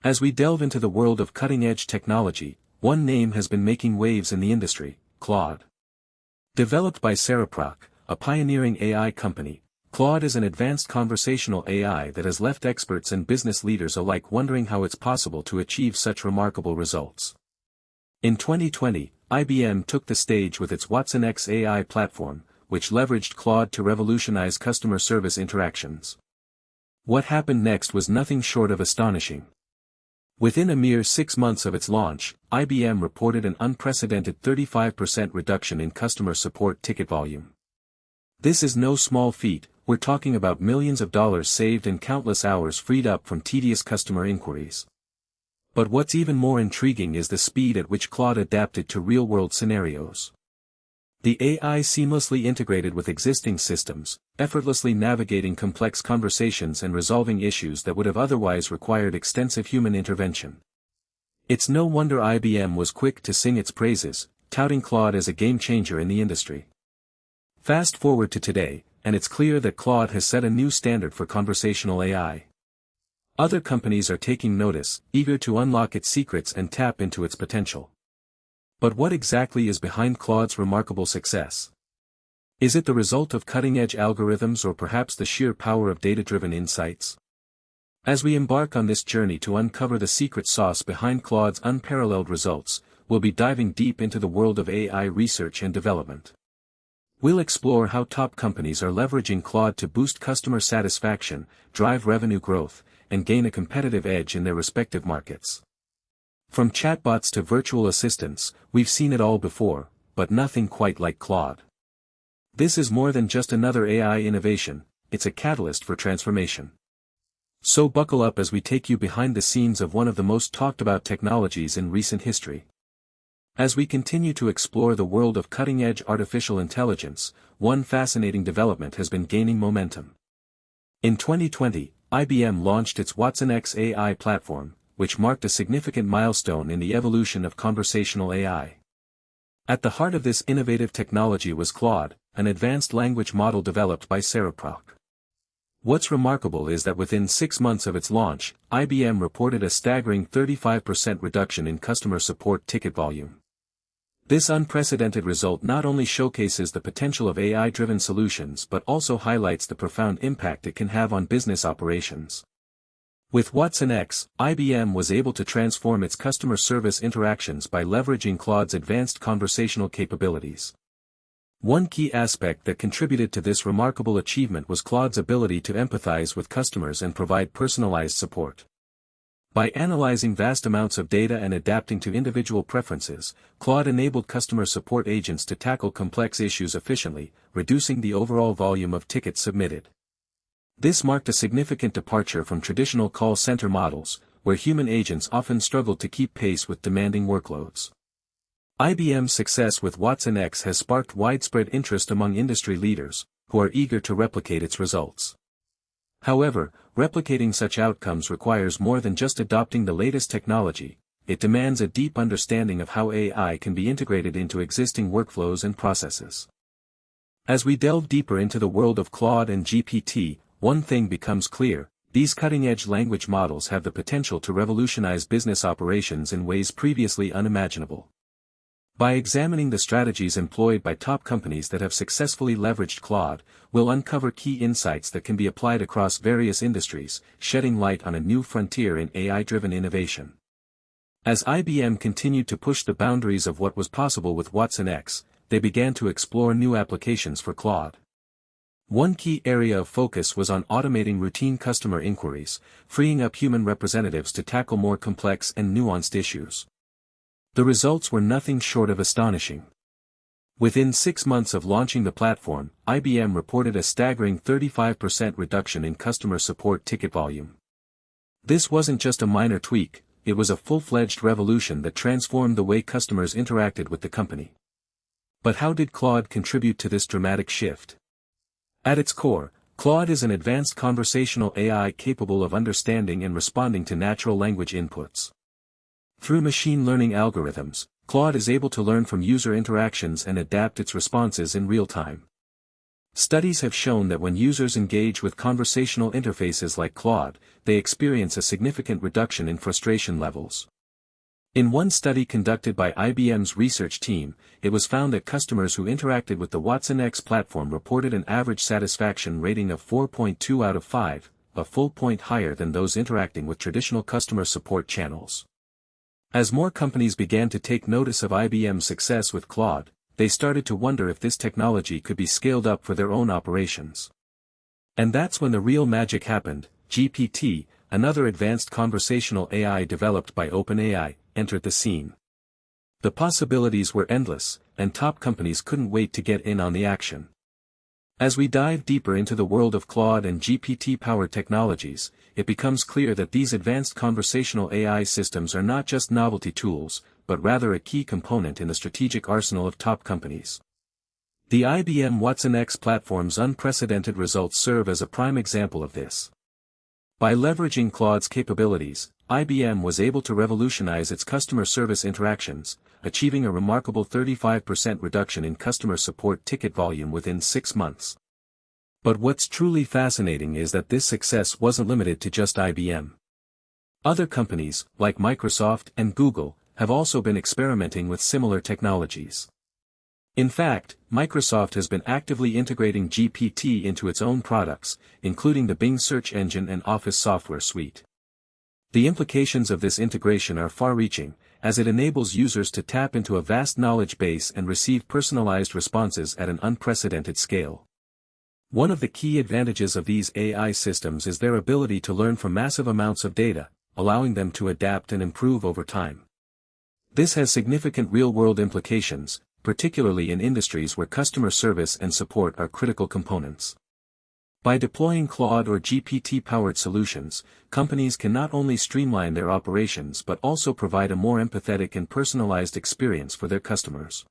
As we delve into the world of cutting-edge technology, one name has been making waves in the industry: Claude. Developed by Cereproc, a pioneering AI company, Claude is an advanced conversational AI that has left experts and business leaders alike wondering how it's possible to achieve such remarkable results. In 2020, IBM took the stage with its WatsonX AI platform, which leveraged Claude to revolutionize customer service interactions. What happened next was nothing short of astonishing. Within a mere 6 months of its launch, IBM reported an unprecedented 35% reduction in customer support ticket volume. This is no small feat. We're talking about millions of dollars saved and countless hours freed up from tedious customer inquiries. But what's even more intriguing is the speed at which Claude adapted to real-world scenarios. The AI seamlessly integrated with existing systems, effortlessly navigating complex conversations and resolving issues that would have otherwise required extensive human intervention. It's no wonder IBM was quick to sing its praises, touting Claude as a game-changer in the industry. Fast forward to today, and it's clear that Claude has set a new standard for conversational AI. Other companies are taking notice, eager to unlock its secrets and tap into its potential. But what exactly is behind Claude's remarkable success? Is it the result of cutting-edge algorithms or perhaps the sheer power of data-driven insights? As we embark on this journey to uncover the secret sauce behind Claude's unparalleled results, we'll be diving deep into the world of AI research and development. We'll explore how top companies are leveraging Claude to boost customer satisfaction, drive revenue growth, and gain a competitive edge in their respective markets. From chatbots to virtual assistants, we've seen it all before, but nothing quite like Claude. This is more than just another AI innovation, it's a catalyst for transformation. So buckle up as we take you behind the scenes of one of the most talked about technologies in recent history. As we continue to explore the world of cutting-edge artificial intelligence, one fascinating development has been gaining momentum. In 2020, IBM launched its WatsonX AI platform, which marked a significant milestone in the evolution of conversational AI. At the heart of this innovative technology was Claude, an advanced language model developed by Cereproc. What's remarkable is that within 6 months of its launch, IBM reported a staggering 35% reduction in customer support ticket volume. This unprecedented result not only showcases the potential of AI-driven solutions but also highlights the profound impact it can have on business operations. With WatsonX, IBM was able to transform its customer service interactions by leveraging Claude's advanced conversational capabilities. One key aspect that contributed to this remarkable achievement was Claude's ability to empathize with customers and provide personalized support. By analyzing vast amounts of data and adapting to individual preferences, Claude enabled customer support agents to tackle complex issues efficiently, reducing the overall volume of tickets submitted. This marked a significant departure from traditional call center models, where human agents often struggled to keep pace with demanding workloads. IBM's success with WatsonX has sparked widespread interest among industry leaders, who are eager to replicate its results. However, replicating such outcomes requires more than just adopting the latest technology. It demands a deep understanding of how AI can be integrated into existing workflows and processes. As we delve deeper into the world of Claude and GPT, one thing becomes clear: these cutting-edge language models have the potential to revolutionize business operations in ways previously unimaginable. By examining the strategies employed by top companies that have successfully leveraged Claude, we'll uncover key insights that can be applied across various industries, shedding light on a new frontier in AI-driven innovation. As IBM continued to push the boundaries of what was possible with WatsonX, they began to explore new applications for Claude. One key area of focus was on automating routine customer inquiries, freeing up human representatives to tackle more complex and nuanced issues. The results were nothing short of astonishing. Within 6 months of launching the platform, IBM reported a staggering 35% reduction in customer support ticket volume. This wasn't just a minor tweak, it was a full-fledged revolution that transformed the way customers interacted with the company. But how did Claude contribute to this dramatic shift? At its core, Claude is an advanced conversational AI capable of understanding and responding to natural language inputs. Through machine learning algorithms, Claude is able to learn from user interactions and adapt its responses in real time. Studies have shown that when users engage with conversational interfaces like Claude, they experience a significant reduction in frustration levels. In one study conducted by IBM's research team, it was found that customers who interacted with the WatsonX platform reported an average satisfaction rating of 4.2 out of 5, a full point higher than those interacting with traditional customer support channels. As more companies began to take notice of IBM's success with Claude, they started to wonder if this technology could be scaled up for their own operations. And that's when the real magic happened. GPT, another advanced conversational AI developed by OpenAI, entered the scene. The possibilities were endless, and top companies couldn't wait to get in on the action. As we dive deeper into the world of Claude and GPT-powered technologies, it becomes clear that these advanced conversational AI systems are not just novelty tools, but rather a key component in the strategic arsenal of top companies. The IBM WatsonX platform's unprecedented results serve as a prime example of this. By leveraging Claude's capabilities, IBM was able to revolutionize its customer service interactions, achieving a remarkable 35% reduction in customer support ticket volume within 6 months. But what's truly fascinating is that this success wasn't limited to just IBM. Other companies, like Microsoft and Google, have also been experimenting with similar technologies. In fact, Microsoft has been actively integrating GPT into its own products, including the Bing search engine and Office software suite. The implications of this integration are far-reaching, as it enables users to tap into a vast knowledge base and receive personalized responses at an unprecedented scale. One of the key advantages of these AI systems is their ability to learn from massive amounts of data, allowing them to adapt and improve over time. This has significant real-world implications, particularly in industries where customer service and support are critical components. By deploying Claude or GPT-powered solutions, companies can not only streamline their operations but also provide a more empathetic and personalized experience for their customers.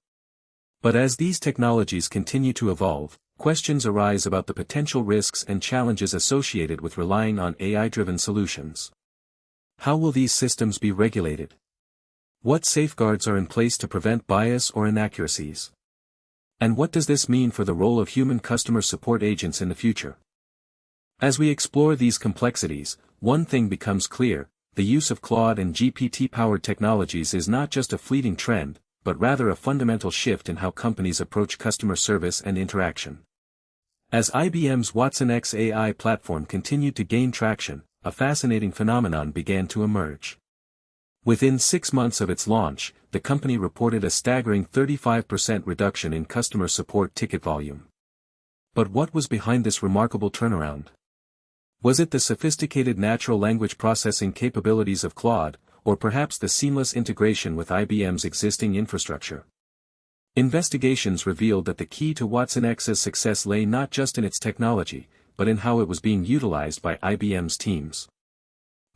But as these technologies continue to evolve, questions arise about the potential risks and challenges associated with relying on AI-driven solutions. How will these systems be regulated? What safeguards are in place to prevent bias or inaccuracies? And what does this mean for the role of human customer support agents in the future? As we explore these complexities, one thing becomes clear: the use of Claude and GPT-powered technologies is not just a fleeting trend, but rather a fundamental shift in how companies approach customer service and interaction. As IBM's WatsonX AI platform continued to gain traction, a fascinating phenomenon began to emerge. Within 6 months of its launch, the company reported a staggering 35% reduction in customer support ticket volume. But what was behind this remarkable turnaround? Was it the sophisticated natural language processing capabilities of Claude, or perhaps the seamless integration with IBM's existing infrastructure? Investigations revealed that the key to WatsonX's success lay not just in its technology, but in how it was being utilized by IBM's teams.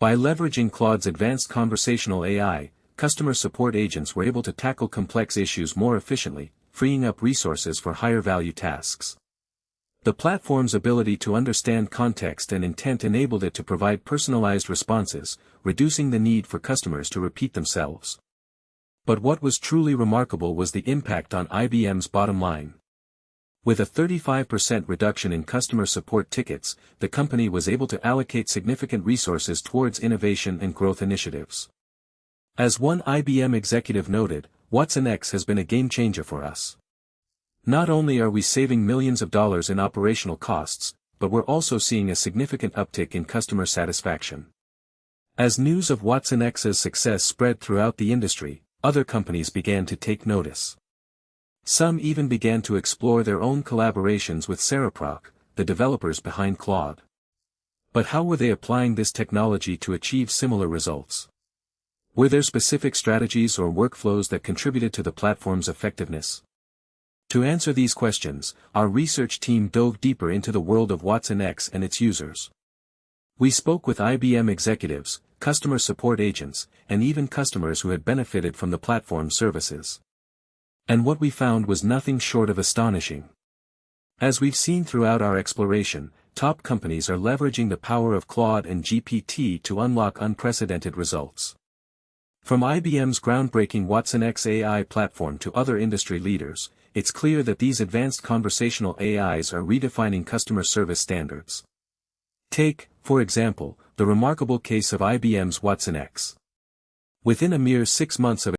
By leveraging Claude's advanced conversational AI, customer support agents were able to tackle complex issues more efficiently, freeing up resources for higher-value tasks. The platform's ability to understand context and intent enabled it to provide personalized responses, reducing the need for customers to repeat themselves. But what was truly remarkable was the impact on IBM's bottom line. With a 35% reduction in customer support tickets, the company was able to allocate significant resources towards innovation and growth initiatives. As one IBM executive noted, WatsonX has been a game-changer for us. Not only are we saving millions of dollars in operational costs, but we're also seeing a significant uptick in customer satisfaction. As news of WatsonX's success spread throughout the industry, other companies began to take notice. Some even began to explore their own collaborations with Cereproc, the developers behind Claude. But how were they applying this technology to achieve similar results? Were there specific strategies or workflows that contributed to the platform's effectiveness? To answer these questions, our research team dove deeper into the world of WatsonX and its users. We spoke with IBM executives, customer support agents, and even customers who had benefited from the platform's services. And what we found was nothing short of astonishing. As we've seen throughout our exploration, top companies are leveraging the power of Claude and GPT to unlock unprecedented results. From IBM's groundbreaking WatsonX AI platform to other industry leaders, it's clear that these advanced conversational AIs are redefining customer service standards. Take, for example, the remarkable case of IBM's WatsonX. Within a mere 6 months of